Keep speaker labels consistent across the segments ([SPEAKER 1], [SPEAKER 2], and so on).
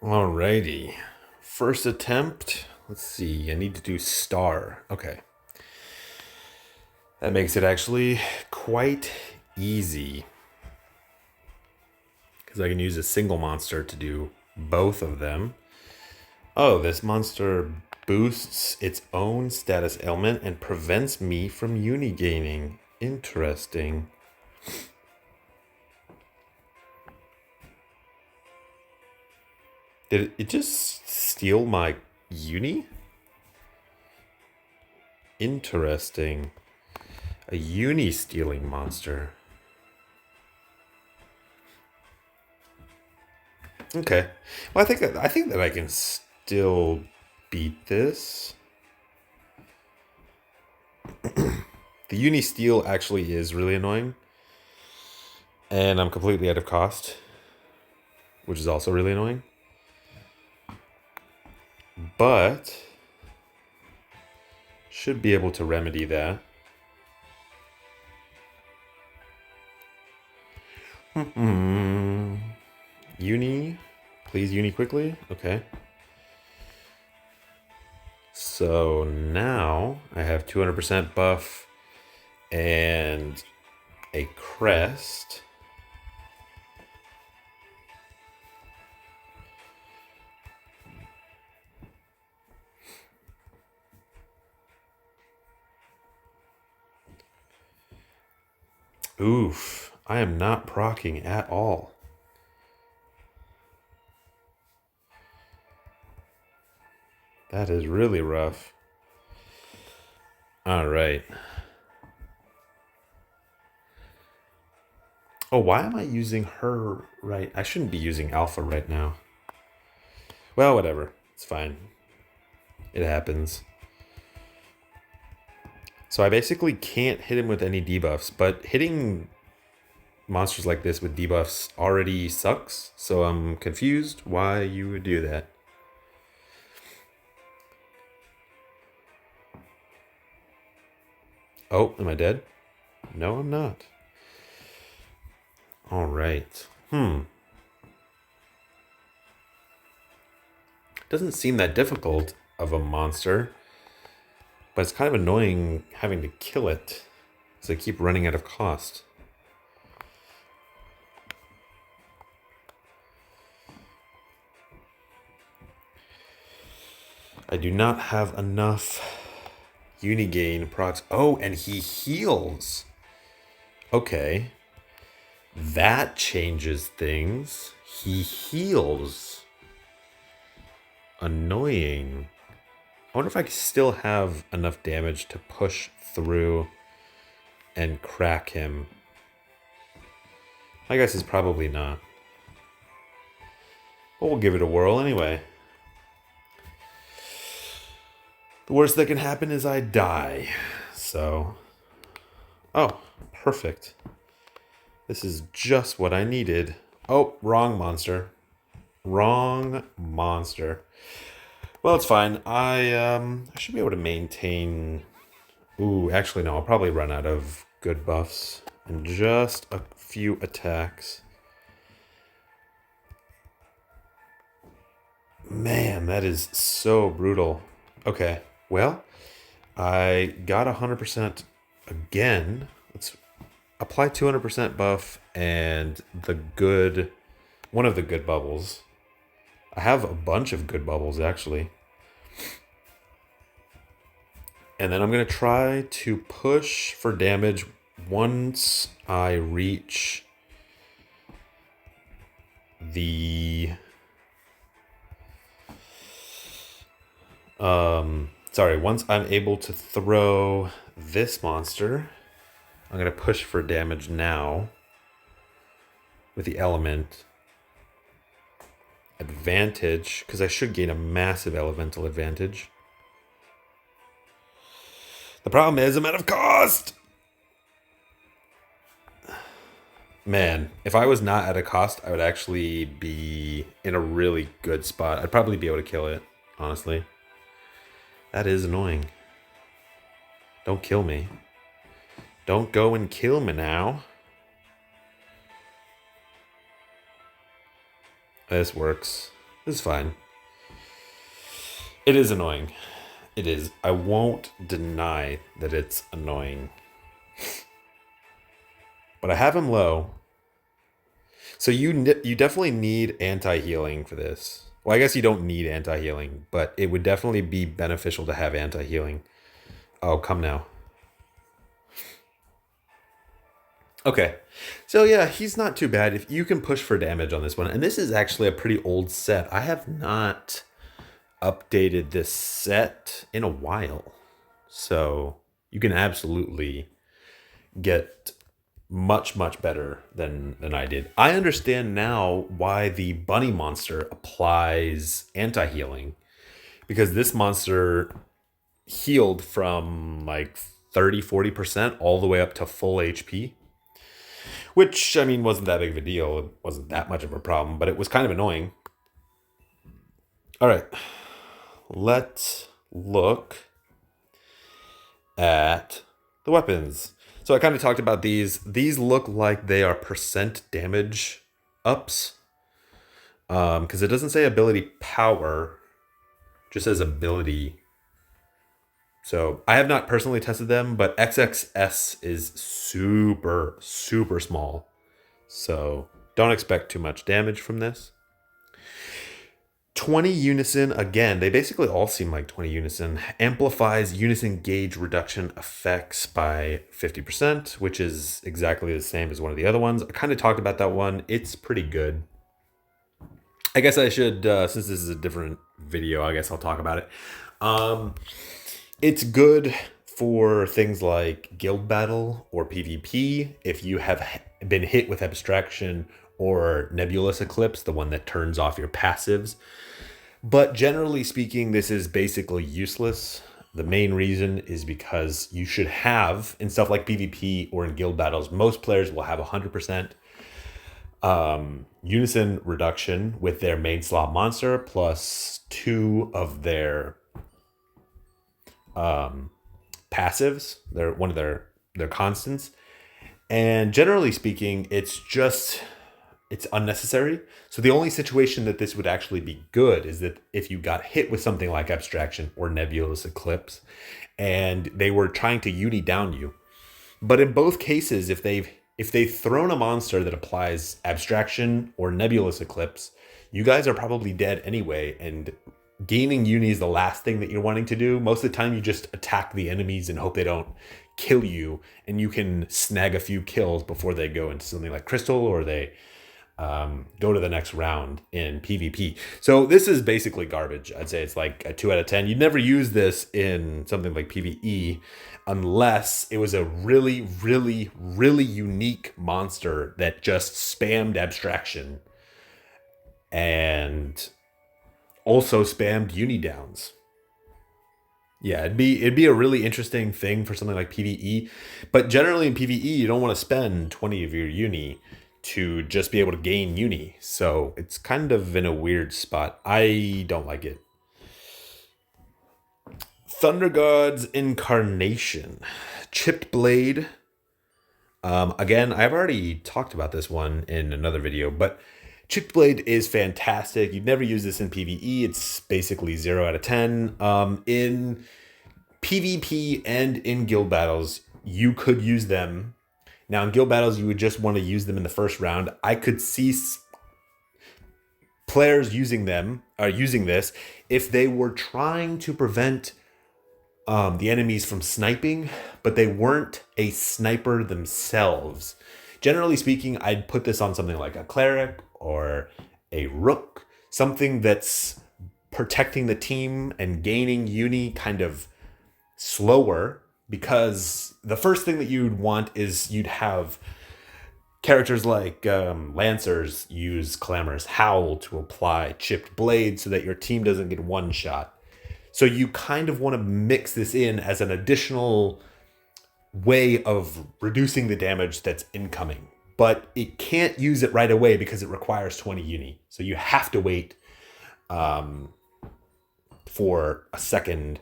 [SPEAKER 1] Alrighty. First attempt. Let's see. I need to do star. Okay. That makes it actually quite easy. Because I can use a single monster to do both of them. Oh, this monster boosts its own status ailment and prevents me from uni-gaining. Interesting. Did it just steal my uni? Interesting. A uni-stealing monster. Okay. Well, I think that I can still beat this. The uni steal actually is really annoying. And I'm completely out of cost, which is also really annoying. But should be able to remedy that. Uni. Please uni quickly. Okay. So now I have 200% buff and a crest. Oof. I am not proccing at all. That is really rough. All right. Oh, why am I using her right? I shouldn't be using Alpha right now. Well, whatever. It's fine. It happens. So I basically can't hit him with any debuffs, but hitting monsters like this with debuffs already sucks. So I'm confused why you would do that. Oh, am I dead? No, I'm not. All right. Doesn't seem that difficult of a monster, but it's kind of annoying having to kill it, so I keep running out of cost. I do not have enough Unigain procs. Oh, and he heals. Okay. That changes things. He heals. Annoying. I wonder if I still have enough damage to push through and crack him. My guess is probably not. But we'll give it a whirl anyway. The worst that can happen is I die. So. Oh, perfect. This is just what I needed. Oh, wrong monster. Wrong monster. Well, it's fine. I should be able to maintain. Ooh, actually no. I'll probably run out of good buffs in just a few attacks. Man, that is so brutal. Okay, well, I got 100% again. Let's apply 200% buff and one of the good bubbles. I have a bunch of good bubbles, actually. And then I'm going to try to push for damage once I reach the... once I'm able to throw this monster, I'm going to push for damage now with the element advantage, because I should gain a massive elemental advantage. The problem is I'm out of cost. Man, if I was not at a cost, I would actually be in a really good spot. I'd probably be able to kill it, honestly. That is annoying. Don't kill me. Don't go and kill me now. This works. It's fine. It is annoying. It is. I won't deny that it's annoying. But I have him low. So you definitely need anti-healing for this. Well, I guess you don't need anti-healing, but it would definitely be beneficial to have anti-healing. Oh, come now. Okay. So yeah, he's not too bad. If you can push for damage on this one. And this is actually a pretty old set. I have not updated this set in a while. So you can absolutely get much better than I did. I understand now why the bunny monster applies anti-healing, because this monster healed from like 30-40% all the way up to full HP, which I mean wasn't that big of a deal. It wasn't that much of a problem, but it was kind of annoying. All right, let's look at the weapons. So I kind of talked about these. These look like they are percent damage ups. Because it doesn't say ability power, just says ability. So I have not personally tested them, but XXS is super small. So don't expect too much damage from this. 20 Unison, again, they basically all seem like 20 Unison, amplifies Unison gauge reduction effects by 50%, which is exactly the same as one of the other ones. I kind of talked about that one. It's pretty good. I guess I should, since this is a different video, I guess I'll talk about it. It's good for things like guild battle or PvP if you have been hit with abstraction or nebulous eclipse, the one that turns off your passives. But generally speaking, this is basically useless. The main reason is because you should have, in stuff like PvP or in guild battles, most players will have 100% Unison reduction with their main slot monster plus 2 of their passives. They're one of their constants. And generally speaking, it's unnecessary. So the only situation that this would actually be good is that if you got hit with something like abstraction or nebulous eclipse and they were trying to uni down you. But in both cases, if they've thrown a monster that applies abstraction or nebulous eclipse, you guys are probably dead anyway, and gaining uni is the last thing that you're wanting to do. Most of the time you just attack the enemies and hope they don't kill you, and you can snag a few kills before they go into something like crystal or they go to the next round in PvP. So this is basically garbage. I'd say it's like a 2 out of 10. You'd never use this in something like PvE unless it was a really unique monster that just spammed abstraction and also spammed uni downs. Yeah, it'd be a really interesting thing for something like PvE, but generally in PvE you don't want to spend 20 of your uni to just be able to gain uni. So it's kind of in a weird spot. I don't like it. Thunder God's Incarnation. Chipped Blade. Again, I've already talked about this one in another video, but Chipped Blade is fantastic. You'd never use this in PvE. It's basically 0 out of 10. In PvP and in guild battles, you could use them. Now, in guild battles, you would just want to use them in the first round. I could see players using this if they were trying to prevent the enemies from sniping, but they weren't a sniper themselves. Generally speaking, I'd put this on something like a cleric or a rook, something that's protecting the team and gaining uni kind of slower, because the first thing that you'd want is you'd have characters like Lancers use Clamorous Howl to apply Chipped Blade so that your team doesn't get one shot. So you kind of want to mix this in as an additional way of reducing the damage that's incoming. But it can't use it right away because it requires 20 uni. So you have to wait for a second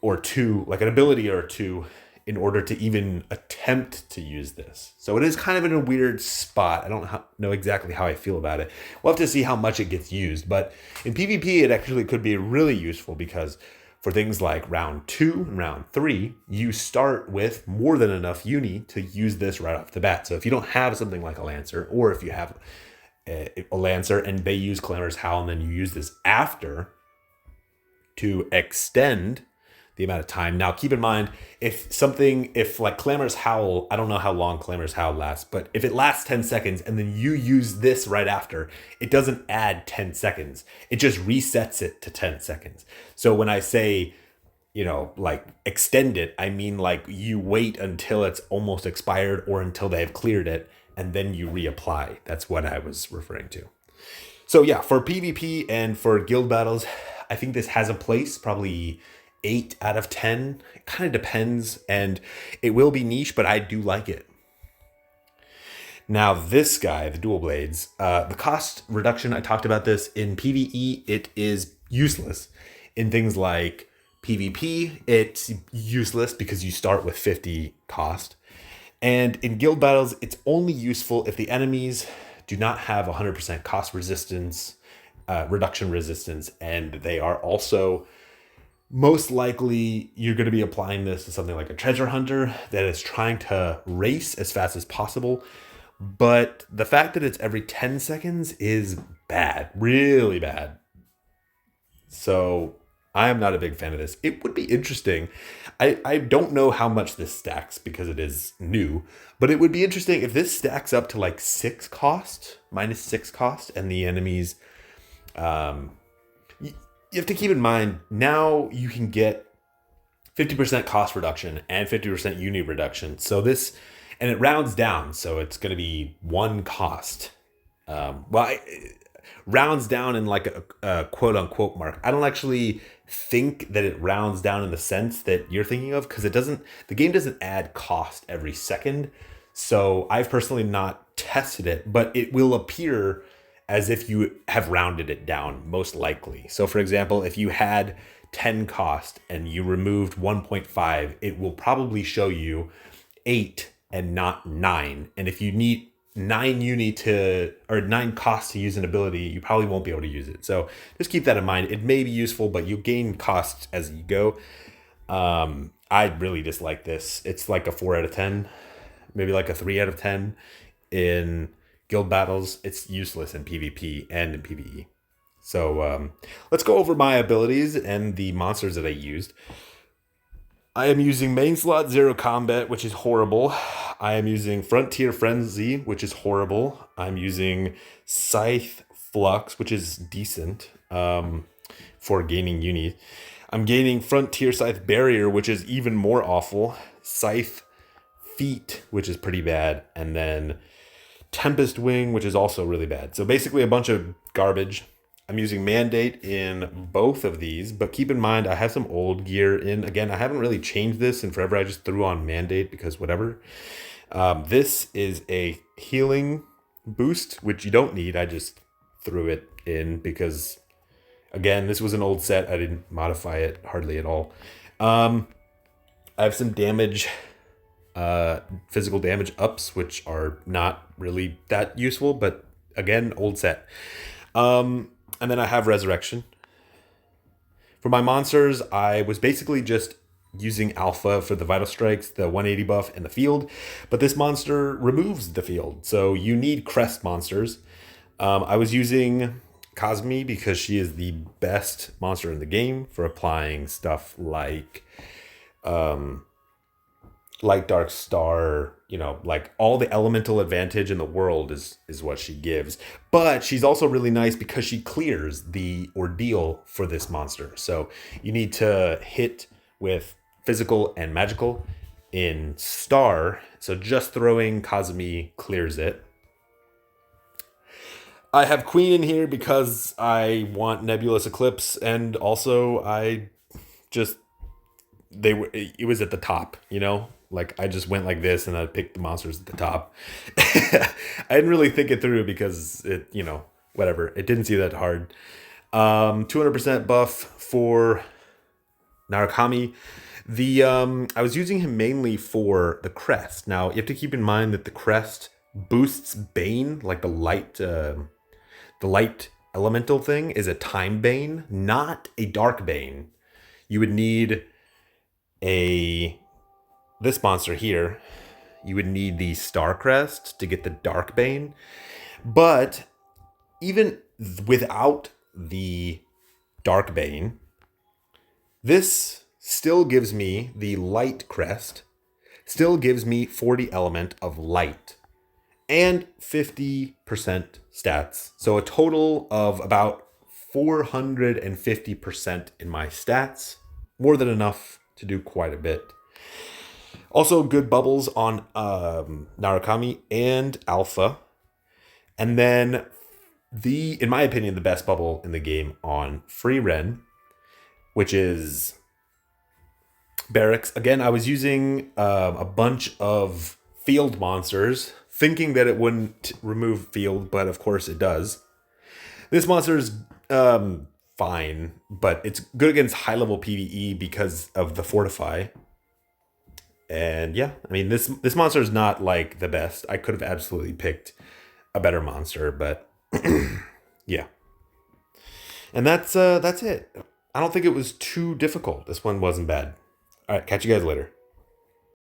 [SPEAKER 1] or two, like an ability or two in order to even attempt to use this. So it is kind of in a weird spot. I don't know exactly how I feel about it. We'll have to see how much it gets used. But in PvP, it actually could be really useful because for things like round 2 and round 3, you start with more than enough uni to use this right off the bat. So if you don't have something like a Lancer, or if you have a Lancer and they use Clamorous Howl and then you use this after to extend the amount of time. Now, keep in mind, if like Clamorous Howl, I don't know how long Clamorous Howl lasts, but if it lasts 10 seconds and then you use this right after, it doesn't add 10 seconds. It just resets it to 10 seconds. So when I say, like extend it, I mean like you wait until it's almost expired or until they have cleared it and then you reapply. That's what I was referring to. So yeah, for PvP and for guild battles, I think this has a place, probably 8 out of 10. It kind of depends, and it will be niche, but I do like it. Now this guy, the dual blades, the cost reduction, I talked about this in PvE, it is useless. In things like PvP, it's useless because you start with 50 cost. And in guild battles, it's only useful if the enemies do not have 100% cost resistance, reduction resistance, and they are also most likely you're going to be applying this to something like a treasure hunter that is trying to race as fast as possible. But the fact that it's every 10 seconds is bad, really bad. So I am not a big fan of this. It would be interesting. I don't know how much this stacks because it is new, but it would be interesting if this stacks up to like 6 cost, minus 6 cost, and the enemies, you have to keep in mind, now you can get 50% cost reduction and 50% uni reduction. So this, and it rounds down. So it's going to be 1 cost. It rounds down in like a quote unquote mark. I don't actually think that it rounds down in the sense that you're thinking of, because the game doesn't add cost every second. So I've personally not tested it, but it will appear as if you have rounded it down, most likely. So for example, if you had 10 cost and you removed 1.5, it will probably show you 8 and not 9. And if you need 9 cost to use an ability, you probably won't be able to use it. So just keep that in mind. It may be useful, but you gain costs as you go. I really dislike this. It's like a 4 out of 10, maybe like a 3 out of 10 in guild battles. It's useless in PvP and in PvE. So let's go over my abilities and the monsters that I used. I am using main slot Zero Combat, which is horrible. I am using Frontier Frenzy, which is horrible. I'm using Scythe Flux, which is decent for gaining uni. I'm gaining Frontier Scythe Barrier, which is even more awful. Scythe Feet, which is pretty bad. And then Tempest Wing, which is also really bad. So basically a bunch of garbage. I'm using Mandate in both of these, but keep in mind I have some old gear in. Again, I haven't really changed this in forever. I just threw on Mandate because whatever. This is a healing boost, which you don't need. I just threw it in because, again, this was an old set. I didn't modify it hardly at all. I have some damage, physical damage ups, which are not really that useful, but again, old set. And then I have Resurrection. For my monsters, I was basically just using Alpha for the Vital Strikes, the 180 buff, and the field. But this monster removes the field, so you need crest monsters. I was using Cosme because she is the best monster in the game for applying stuff like Dark Star, like all the elemental advantage in the world is what she gives. But she's also really nice because she clears the ordeal for this monster. So you need to hit with physical and magical in Star. So just throwing Cosme clears it. I have Queen in here because I want Nebulous Eclipse, and also it was at the top, Like I just went like this and I picked the monsters at the top. I didn't really think it through because it, whatever. It didn't seem that hard. 200% buff for Narukami. I was using him mainly for the crest. Now you have to keep in mind that the crest boosts Bane, like the light elemental thing is a time Bane, not a dark Bane. You would need this monster here. You would need the Star Crest to get the Dark Bane. But even without the Dark Bane, this still gives me the Light Crest, still gives me 40 element of light and 50% stats. So a total of about 450% in my stats. More than enough to do quite a bit. Also, good bubbles on Narukami and Alpha. And then in my opinion, the best bubble in the game on Free Ren, which is Barracks. Again, I was using a bunch of field monsters, thinking that it wouldn't remove field, but of course it does. This monster is fine, but it's good against high-level PvE because of the Fortify. And yeah, I mean, this monster is not like the best. I could have absolutely picked a better monster, but yeah. And that's it. I don't think it was too difficult. This one wasn't bad. All right, catch you guys later.